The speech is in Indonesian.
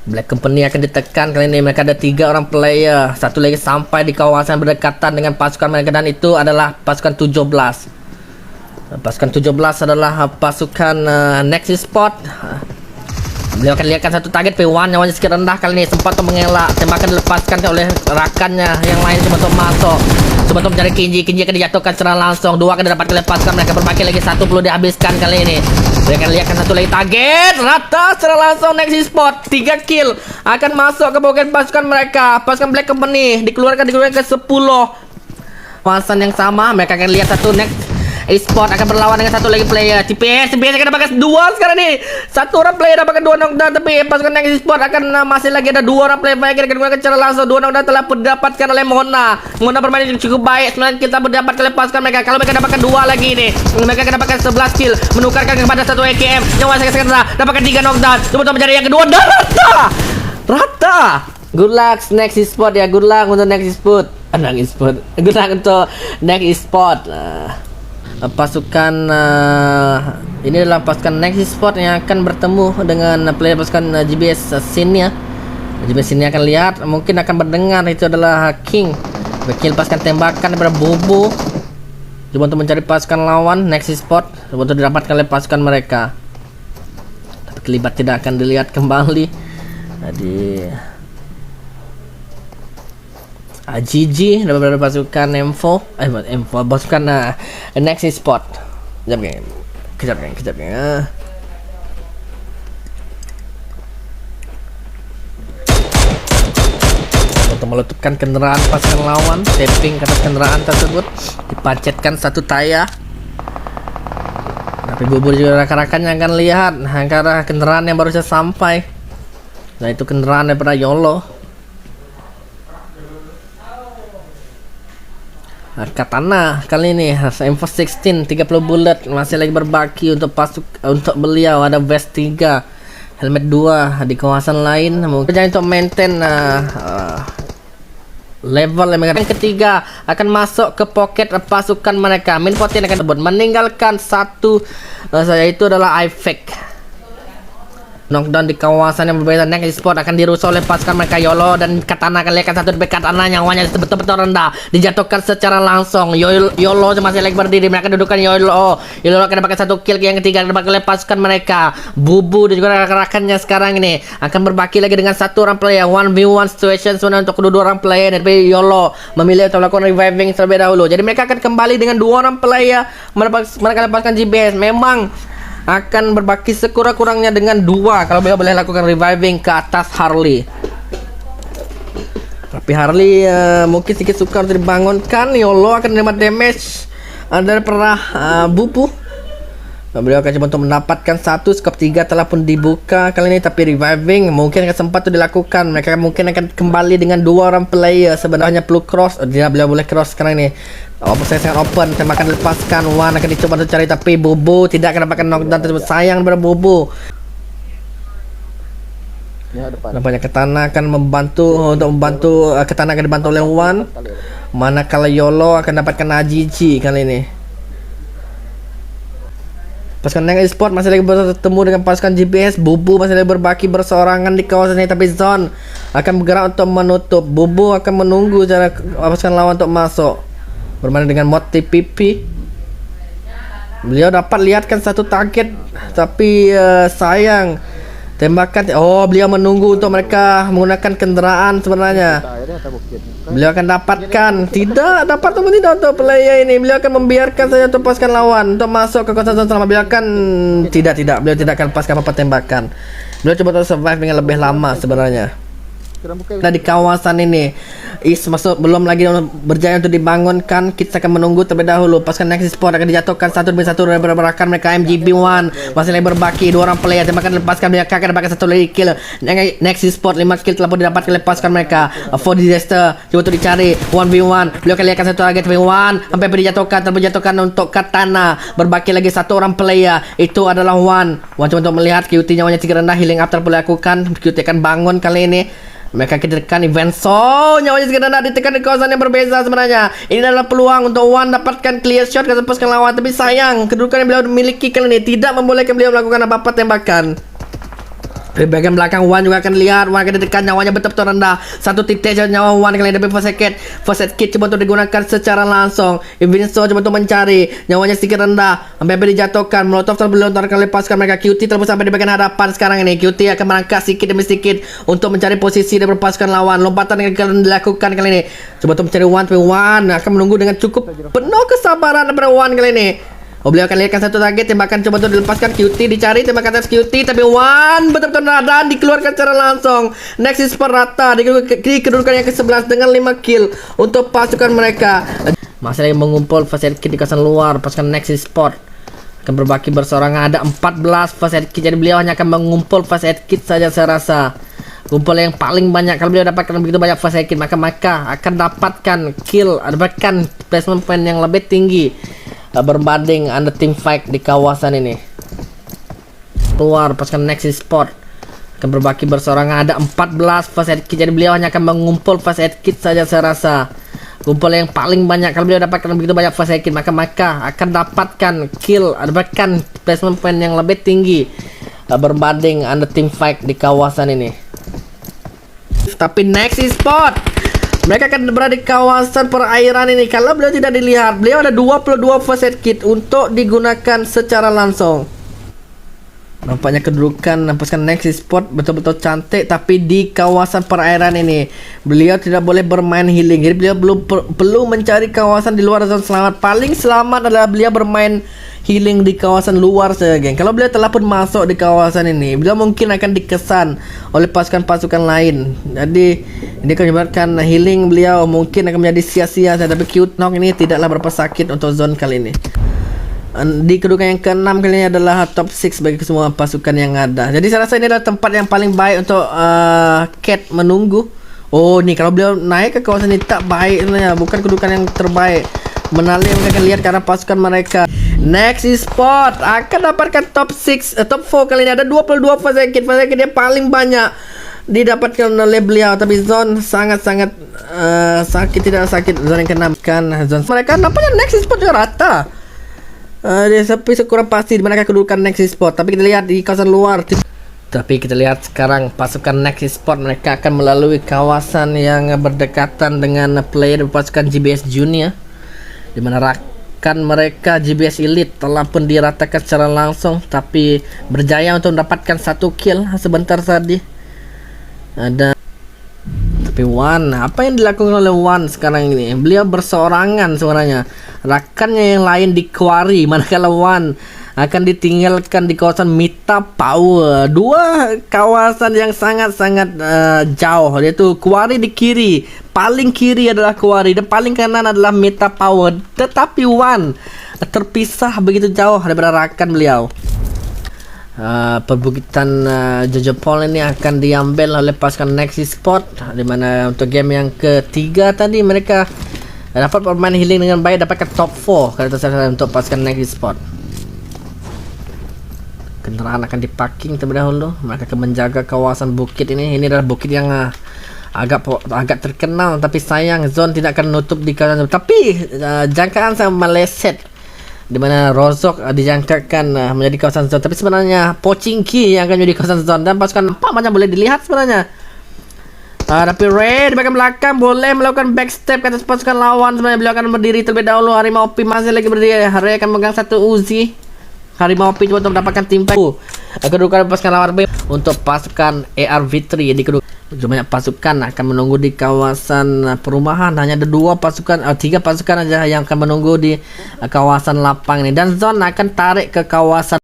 Black Company akan ditekan. Kali ini mereka ada 3 orang player. Satu lagi sampai di kawasan berdekatan dengan pasukan mereka, dan itu adalah pasukan 17. Pasukan 17 adalah pasukan Nexus Sport. Beliau akan lihatkan satu target P1 nyawanya sedikit rendah. Kali ini sempat untuk mengelak. Tembakan dilepaskan oleh rakannya yang lain coba untuk masuk. Coba untuk mencari Kinji. Kinji akan dijatuhkan secara langsung. 2 akan dapat dilepaskan. Mereka berbagi lagi. 1 perlu dihabiskan kali ini. Beliau akan lihatkan satu lagi target. Rata secara langsung Nexus Sport. 3 kill akan masuk ke pocket pasukan mereka. Pasukan Black Company dikeluarkan ke 10. Kawasan yang sama. Mereka akan lihat satu next Esport akan berlawan dengan satu lagi player. TPS akan dapatkan 2 sekarang nih. Satu orang player dapatkan 2 knockdown, tapi pasukan Nexus Sport akan masih lagi ada 2 orang player baik akan digunakan secara langsung. 2 knockdown telah didapatkan oleh Mona. Mona bermain cukup baik. Sebenarnya kita mendapatkan oleh pasukan mereka. Kalau mereka dapatkan 2 lagi nih, mereka akan dapatkan 11 kill, menukarkan kepada satu AKM yang masih segera dapatkan 3 knockdown. Coba untuk mencari yang kedua, dan rata. Good luck Nexus Sport ya. Good luck untuk Nexus Sport. Nexus Sport. Good luck untuk Nexus Sport. Pasukan ini adalah pasukan Nexus Sport yang akan bertemu dengan player pasukan GBS Senior. GBS Senior akan lihat, mungkin akan mendengar itu adalah King. Kill pasukan tembakan daripada Bobo. Coba untuk mencari pasukan lawan Nexus Sport, coba untuk didapatkan oleh pasukan mereka. Tapi kelibat tidak akan dilihat kembali. Jadi GG daripada pasukan M4 pasukan Nexus Sport. Kejap geng. Untuk meletupkan kendaraan pasukan lawan, tapping ke atas kendaraan tersebut, dipacetkan satu tayar. Tapi Bubur juga rakan-rakannya akan lihat karena kendaraan yang baru saja sampai. Nah, itu kendaraan daripada YOLO. Katana kali ini M416 30 bullet masih lagi berbaki untuk beliau. Ada vest 3, helmet 2 di kawasan lain. Mungkin untuk maintain level yang ketiga akan masuk ke pocket pasukan mereka. Min 14 akan meninggalkan satu yaitu adalah IFAK. Knockdown di kawasan yang berbeda. Nexus Sport akan dirusak oleh pasukan mereka. YOLO dan Katana akan lihatkan satu di Katana nyawanya betul-betul rendah, dijatuhkan secara langsung. YOLO masih lagi berdiri. Mereka dudukan YOLO akan dapatkan satu kill. Yang ketiga akan dapatkan oleh pasukan mereka. Bubu dan juga rakan-rakannya sekarang ini akan berbagi lagi dengan satu orang player. 1v1 situation sebenarnya untuk kedua orang player. Tapi YOLO memilih untuk melakukan reviving terlebih dahulu. Jadi mereka akan kembali dengan 2 orang player. Mereka lepaskan GBS. Memang akan berbagi sekurang-kurangnya dengan 2 kalau beliau boleh lakukan reviving ke atas Harley. Tapi Harley mungkin sedikit sukar dibangunkan. YOLO akan menerima damage dari perah Bubu. Beliau akan coba untuk mendapatkan 1 skop 3 telah pun dibuka kali ini, tapi reviving mungkin akan sempat itu dilakukan. Mereka mungkin akan kembali dengan 2 orang player. Sebenarnya perlu cross. Dia beliau boleh cross sekarang ini. Saya sangat open. Tembakan dilepaskan. Wan akan dicoba untuk cari, tapi Bobo tidak akan dapatkan knockdown tersebut. Sayang daripada Bobo. Nampaknya Katana akan membantu Katana akan dibantu oleh Wan. Manakala YOLO akan dapatkan AGG kali ini. Pasukan Nexus Sport masih lagi bertemu dengan pasukan GBS. Bubu masih lagi berbaki berseorangan di kawasan ini, tapi Zone akan bergerak untuk menutup. Bubu akan menunggu cara pasukan lawan untuk masuk. Bermain dengan mod TPP. Beliau dapat lihatkan satu target, tapi sayang tembakan. Beliau menunggu untuk mereka menggunakan kendaraan sebenarnya. Beliau akan dapatkan. Tidak dapat ataupun tidak untuk player ini. Beliau akan membiarkan saja untuk pasukan lawan untuk masuk ke kawasan selama. Beliau akan tidak. Beliau tidak akan lepaskan apa tembakan. Beliau coba untuk survive dengan lebih lama sebenarnya. Nah, di kawasan ini masuk belum lagi berjaya untuk dibangunkan. Kita akan menunggu terlebih dahulu. Pasukan Nexus Sport akan dijatuhkan 1 demi 1 dari rekan mereka. MGB1 masih lagi berbaki 2 orang player. Tembakan dilepaskan. Mereka akan dapatkan 1 lagi kill. Nexus Sport 5 kill telah pun didapatkan oleh pasukan mereka. 4 disaster coba untuk dicari 1v1. Beliau akan lihatkan satu target V1 sampai terjatuhkan untuk Katana. Berbaki lagi 1 orang player. Itu adalah Wan coba untuk melihat QT nyawanya tinggi rendah. Healing up boleh lakukan. QT akan bangun kali ini. Mereka ditekan event nyawanya sekedar ditekan di kawasan yang berbeda sebenarnya. Ini adalah peluang untuk Wan dapatkan clear shot ke pasukan lawan, tapi sayang kedudukan yang beliau miliki kali ini tidak membolehkan beliau melakukan apa-apa tembakan. Di bagian belakang Wan juga akan lihat Wan akan ditekan, nyawanya betul-betul rendah. Satu titik saja nyawa Wan kali ini. Tapi first aid kit coba untuk digunakan secara langsung. Vincenzo coba untuk mencari, nyawanya sedikit rendah, sampai dijatuhkan. Molotov terlontarkan oleh pasukan mereka. QT terus sampai di bagian hadapan sekarang ini. QT akan merangkak sedikit demi sedikit untuk mencari posisi dari pasukan lawan. Lompatan yang akan dilakukan kali ini, coba untuk mencari Wan, tapi Wan akan menunggu dengan cukup penuh kesabaran daripada Wan kali ini. Oh, beliau akan lihatkan satu target, tembakan coba untuk dilepaskan. QT dicari, tembakan atas QT, tapi Wan betul-betul dan dikeluarkan secara langsung. Nexus rata di kedudukan yang ke-11 dengan 5 kill untuk pasukan mereka. Masih lagi mengumpul first aid kit di kawasan luar. Pasukan Nexus Sport akan berbagi bersorangan, ada 14 first aid kit, jadi beliau hanya akan mengumpul first aid kit saja saya rasa. Kumpul yang paling banyak. Kalau beliau dapatkan begitu banyak first aid kit, maka akan dapatkan kill, dapatkan placement point yang lebih tinggi berbanding under team fight di kawasan ini. Keluar pasukan Nexus Sport akan berbagi bersorangan, ada 14 first aid kit, jadi beliau hanya akan mengumpul first aid kit saja saya rasa. Kumpul yang paling banyak. Kalau beliau dapatkan begitu banyak first aid kit, maka akan dapatkan kill, dapatkan placement point yang lebih tinggi berbanding under team fight di kawasan ini. Tapi Nexus Sport mereka akan berada di kawasan perairan ini. Kalau beliau tidak dilihat, beliau ada 22 first aid kit untuk digunakan secara langsung. Nampaknya kedudukan pasukan Nexus Sport betul-betul cantik, tapi di kawasan perairan ini beliau tidak boleh bermain healing. Jadi beliau perlu mencari kawasan di luar zona selamat. Paling selamat adalah beliau bermain healing di kawasan luar saja, geng. Kalau beliau telah pun masuk di kawasan ini, beliau mungkin akan dikesan oleh pasukan-pasukan lain. Jadi ini akan menyebabkan healing beliau mungkin akan menjadi sia-sia. Tapi Cute Knock ini tidaklah berapa sakit untuk zone kali ini. Di kedudukan yang ke-6 kali ini adalah top 6 bagi semua pasukan yang ada. Jadi saya rasa ini adalah tempat yang paling baik untuk Cat menunggu. Oh, nih kalau beliau naik ke kawasan ini tak baik sebenarnya, bukan kedudukan yang terbaik. Menalih mereka akan lihat karena pasukan mereka. Nexus Sport akan dapatkan top 4 kali ini. Ada 22 first aid kit. First aid kit dia paling banyak didapatkan oleh beliau. Tapi zone sangat-sangat sakit, tidak sakit. Zone yang ke-6 kan zone mereka nampaknya Nexus Sport juga rata. Dia tapi sekurang pasti di mana kedudukan Nexus Sport. Tapi kita lihat di kawasan luar. Tapi kita lihat sekarang pasukan Nexus Sport mereka akan melalui kawasan yang berdekatan dengan player pasukan GBS Junior, di mana rakan mereka GBS Elite telah pun diratakan secara langsung, tapi berjaya untuk mendapatkan 1 kill sebentar tadi. Tapi Wan, apa yang dilakukan oleh Wan sekarang ini? Beliau berseorangan sebenarnya. Rakannya yang lain di Quarry, manakala Wan akan ditinggalkan di kawasan Mita Power. Dua kawasan yang sangat-sangat jauh, yaitu Quarry di kiri. Paling kiri adalah Quarry dan paling kanan adalah Mita Power. Tetapi Wan terpisah begitu jauh daripada rakan beliau. Perbukitan Jojopol ini akan diambil oleh pasukan Nexus Sport, di mana untuk game yang ketiga tadi mereka dapat bermain healing dengan baik, dapatkan top 4 kalau tersalah untuk pasukan Nexus Sport. Kendaraan akan diparking terlebih dahulu. Mereka akan menjaga kawasan bukit ini. Ini adalah bukit yang agak terkenal, tapi sayang zone tidak akan menutup di kawasan. Tapi jangkaan sangat meleset, di mana Rozok dijangkakan menjadi kawasan zone. Tapi sebenarnya Pochinki yang akan menjadi kawasan zone, dan pasukan apa macam boleh dilihat sebenarnya. Tapi Ray di bagian belakang boleh melakukan backstep ke atas pasukan lawan. Sebenarnya beliau akan berdiri terlebih dahulu. Harimau Pi masih lagi berdiri. Ray akan megang 1 Uzi. Harimau Pi untuk mendapatkan tim kedudukan pasukan lawan untuk pasukan ARV3 di kedudukan. Banyak pasukan akan menunggu di kawasan perumahan. Hanya ada 3 pasukan aja yang akan menunggu di kawasan lapang ini, dan zone akan tarik ke kawasan